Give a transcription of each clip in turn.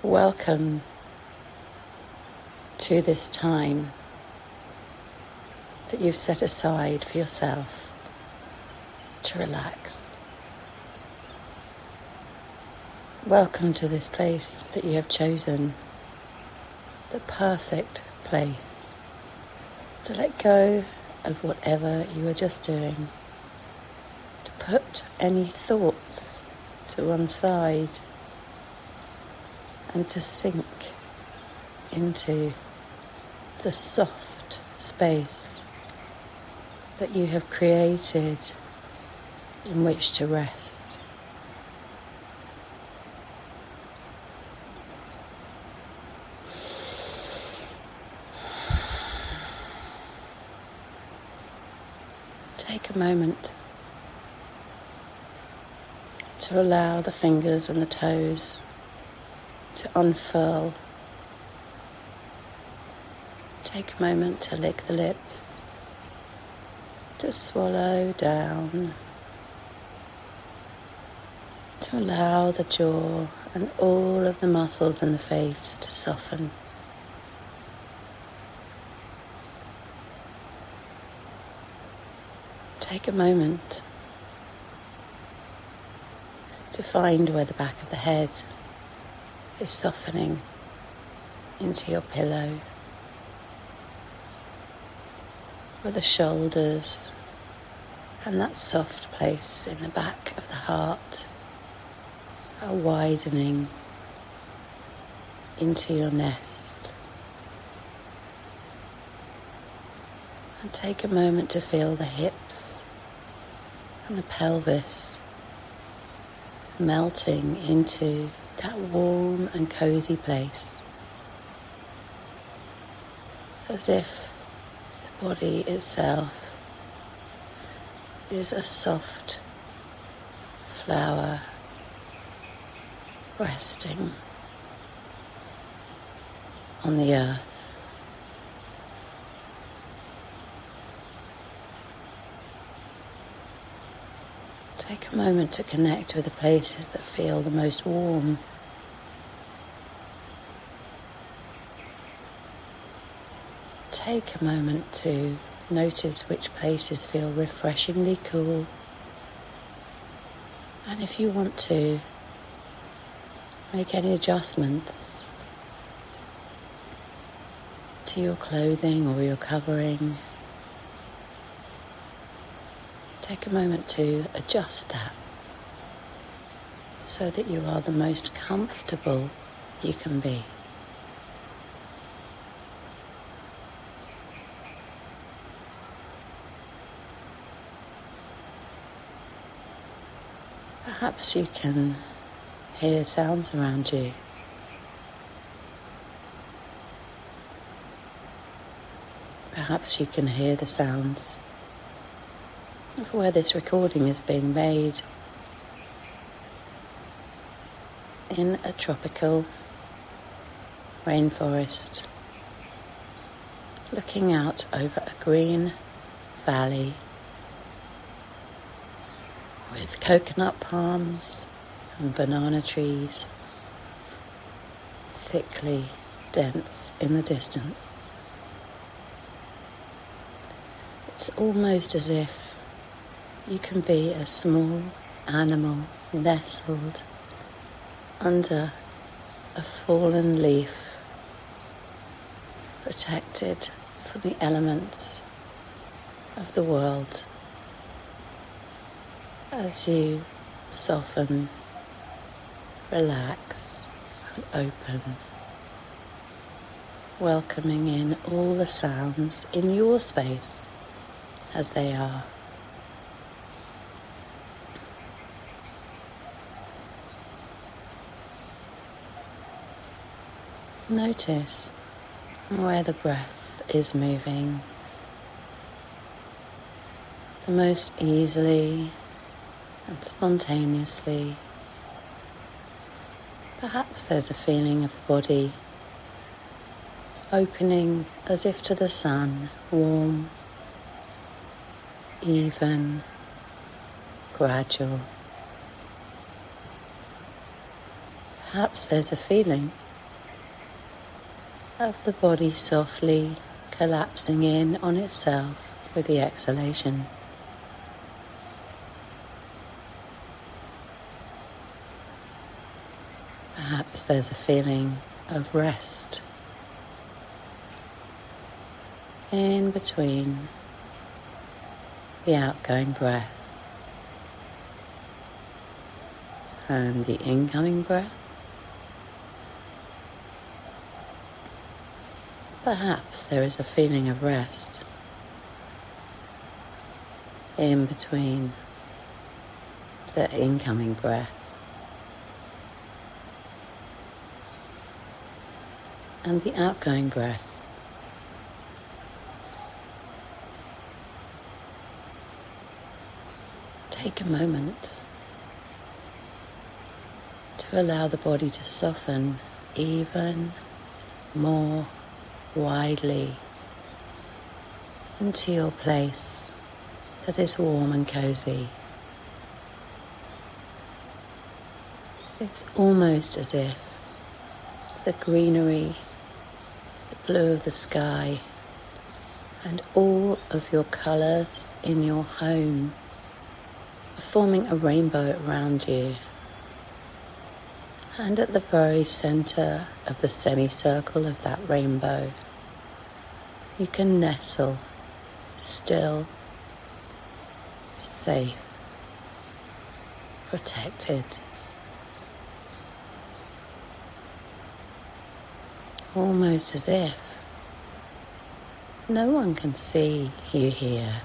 Welcome to this time that you've set aside for yourself to relax. Welcome to this place that you have chosen, the perfect place to let go of whatever you were just doing, to put any thoughts to one side and to sink into the soft space that you have created in which to rest. Take a moment to allow the fingers and the toes to unfurl. Take a moment to lick the lips, to swallow down, to allow the jaw and all of the muscles in the face to soften. Take a moment to find where the back of the head is softening into your pillow, where the shoulders and that soft place in the back of the heart are widening into your nest. And take a moment to feel the hips and the pelvis melting into that warm and cozy place, as if the body itself is a soft flower resting on the earth. Take a moment to connect with the places that feel the most warm. Take a moment to notice which places feel refreshingly cool. And if you want to, make any adjustments to your clothing or your covering. Take a moment to adjust that so that you are the most comfortable you can be. Perhaps you can hear sounds around you. Perhaps you can hear the sounds of where this recording is being made in a tropical rainforest, looking out over a green valley with coconut palms and banana trees thickly dense in the distance. It's almost as if you can be a small animal nestled under a fallen leaf, protected from the elements of the world, as you soften, relax and open, welcoming in all the sounds in your space as they are. Notice where the breath is moving the most easily and spontaneously. Perhaps there's a feeling of the body opening as if to the sun, warm, even, gradual. Perhaps there's a feeling of the body softly collapsing in on itself with the exhalation. Perhaps there's a feeling of rest in between the outgoing breath and the incoming breath. Perhaps there is a feeling of rest in between the incoming breath and the outgoing breath. Take a moment to allow the body to soften even more widely into your place that is warm and cozy. It's almost as if the greenery, the blue of the sky, and all of your colours in your home are forming a rainbow around you. And at the very centre of the semicircle of that rainbow, you can nestle, still, safe, protected. Almost as if no one can see you here.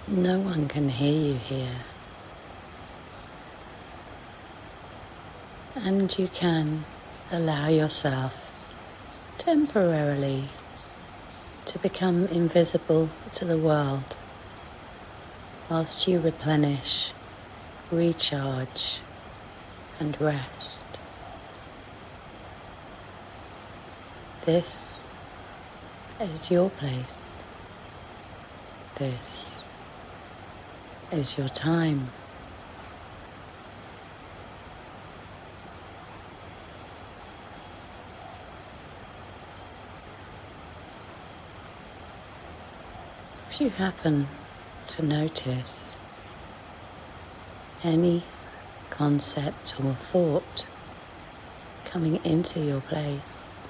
No one can hear you here. And you can allow yourself temporarily to become invisible to the world whilst you replenish, recharge, and rest. This is your place. This is your time. If you happen to notice any concept or thought coming into your place,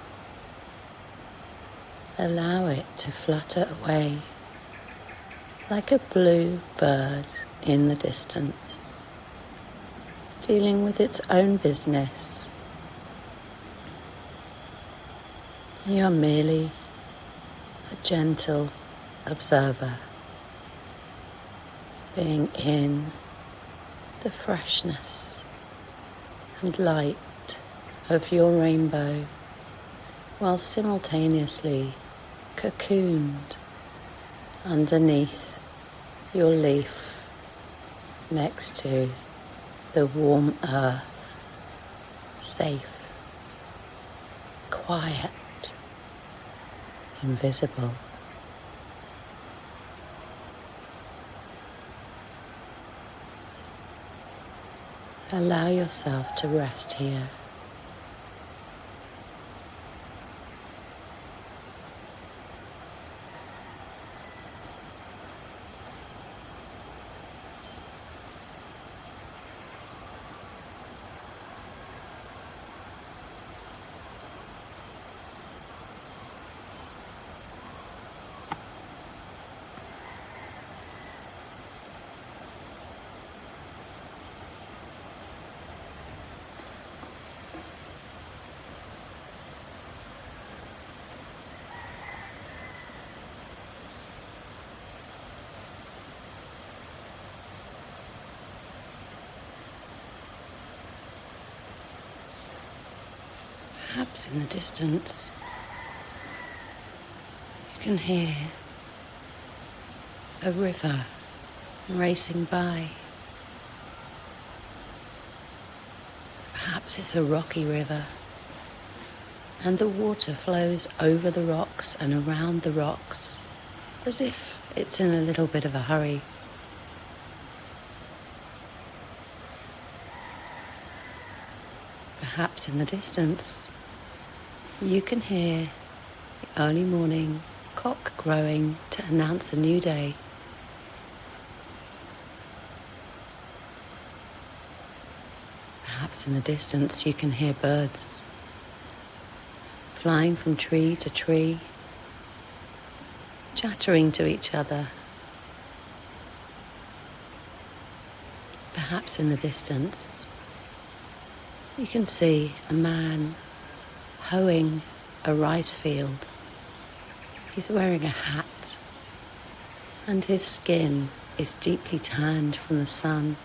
allow it to flutter away like a blue bird in the distance, dealing with its own business. You are merely a gentle observer, being in the freshness and light of your rainbow, while simultaneously cocooned underneath your leaf next to the warm earth, safe, quiet, invisible. Allow yourself to rest here. Perhaps in the distance you can hear a river racing by. Perhaps it's a rocky river, and the water flows over the rocks and around the rocks as if it's in a little bit of a hurry. Perhaps in the distance, you can hear the early morning cock crowing to announce a new day. Perhaps in the distance, you can hear birds flying from tree to tree, chattering to each other. Perhaps in the distance, you can see a man hoeing a rice field. He's wearing a hat, and his skin is deeply tanned from the sun.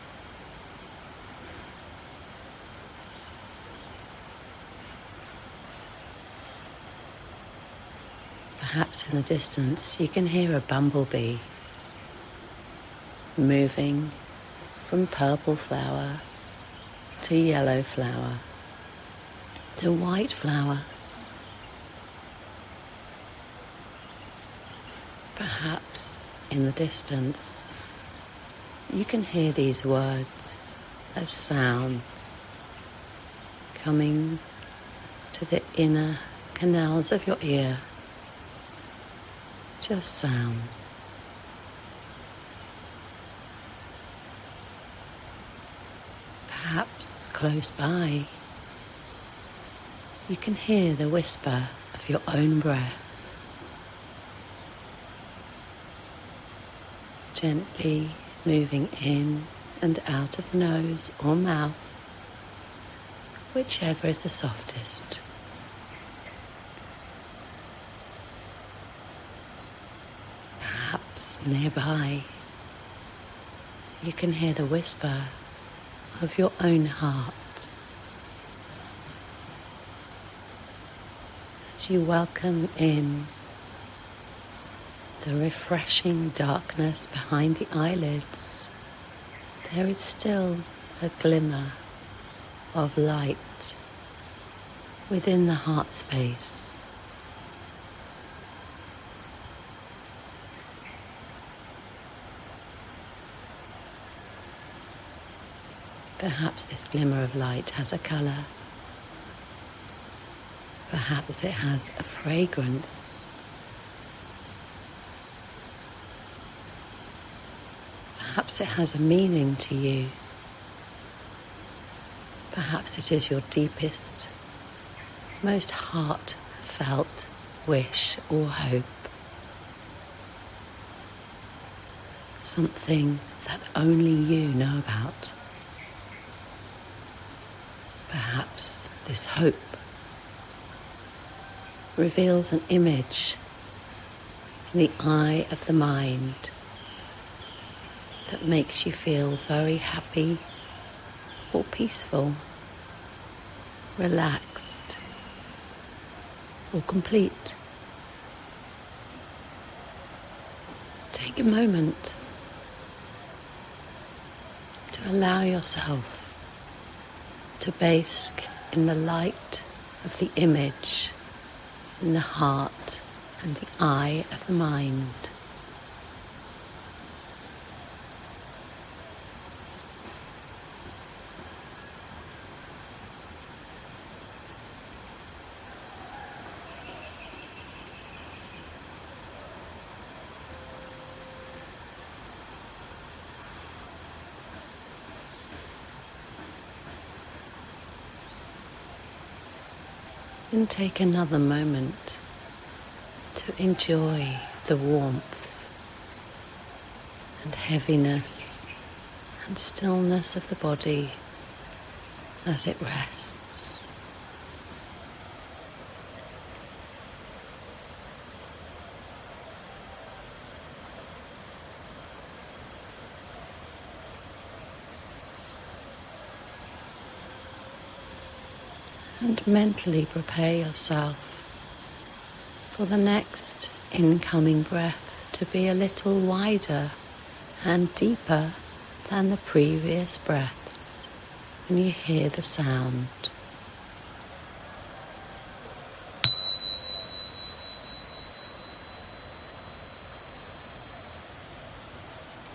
Perhaps in the distance you can hear a bumblebee moving from purple flower to yellow flower to white flower. Perhaps in the distance you can hear these words as sounds coming to the inner canals of your ear. Just sounds. Perhaps close by, you can hear the whisper of your own breath, gently moving in and out of the nose or mouth, whichever is the softest. Perhaps nearby, you can hear the whisper of your own heart as you welcome in the refreshing darkness behind the eyelids. There is still a glimmer of light within the heart space. Perhaps this glimmer of light has a colour. Perhaps it has a fragrance. Perhaps it has a meaning to you. Perhaps it is your deepest, most heartfelt wish or hope. Something that only you know about. Perhaps this hope reveals an image in the eye of the mind that makes you feel very happy or peaceful, relaxed or complete. Take a moment to allow yourself to bask in the light of the image, in the heart and the eye of the mind. And take another moment to enjoy the warmth and heaviness and stillness of the body as it rests. And mentally prepare yourself for the next incoming breath to be a little wider and deeper than the previous breaths when you hear the sound.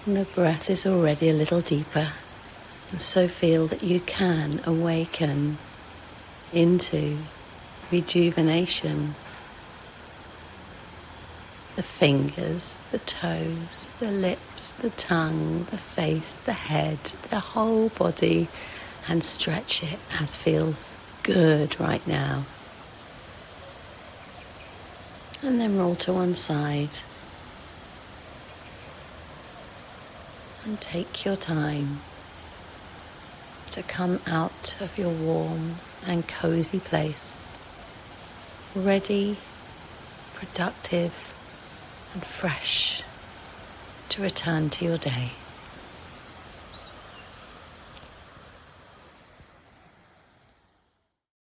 And the breath is already a little deeper, and so feel that you can awaken into rejuvenation. The fingers, the toes, the lips, the tongue, the face, the head, the whole body, and stretch it as feels good right now. And then roll to one side and take your time to come out of your warm and cozy place, ready, productive and fresh to return to your day.